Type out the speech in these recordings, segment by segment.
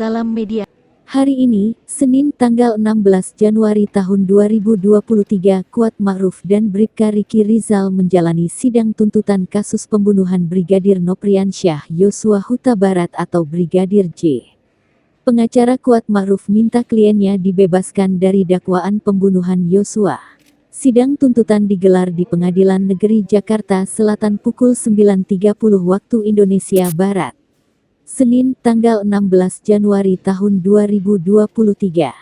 Salam Media. Hari ini, Senin tanggal 16 Januari tahun 2023, Kuat Ma'ruf dan Bribka Riki Rizal menjalani sidang tuntutan kasus pembunuhan Brigadir Nopriansyah Yosua Huta Barat atau Brigadir J. Pengacara Kuat Ma'ruf minta kliennya dibebaskan dari dakwaan pembunuhan Yosua. Sidang tuntutan digelar di Pengadilan Negeri Jakarta Selatan pukul 9.30 waktu Indonesia Barat. Senin, tanggal 16 Januari tahun 2023.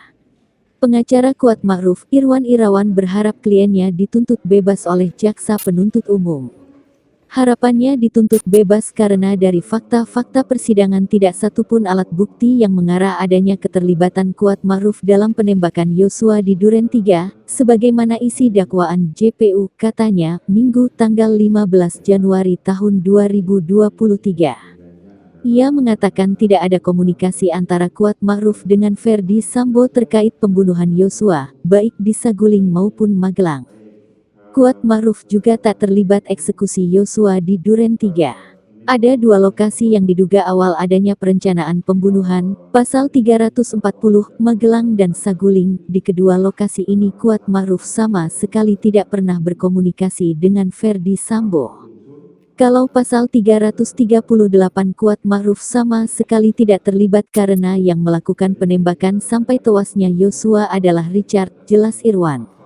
Pengacara Kuat Ma'ruf, Irwan Irawan berharap kliennya dituntut bebas oleh jaksa penuntut umum. Harapannya dituntut bebas karena dari fakta-fakta persidangan tidak satupun alat bukti yang mengarah adanya keterlibatan Kuat Ma'ruf dalam penembakan Yosua di Duren 3, sebagaimana isi dakwaan JPU, katanya, Minggu tanggal 15 Januari tahun 2023. Ia mengatakan tidak ada komunikasi antara Kuat Ma'ruf dengan Ferdi Sambo terkait pembunuhan Yosua, baik di Saguling maupun Magelang. Kuat Ma'ruf juga tak terlibat eksekusi Yosua di Duren 3. Ada dua lokasi yang diduga awal adanya perencanaan pembunuhan, pasal 340, Magelang dan Saguling. Di kedua lokasi ini Kuat Ma'ruf sama sekali tidak pernah berkomunikasi dengan Ferdi Sambo. Kalau pasal 338 Kuat Ma'ruf sama sekali tidak terlibat karena yang melakukan penembakan sampai tewasnya Yosua adalah Richard, jelas Irwan.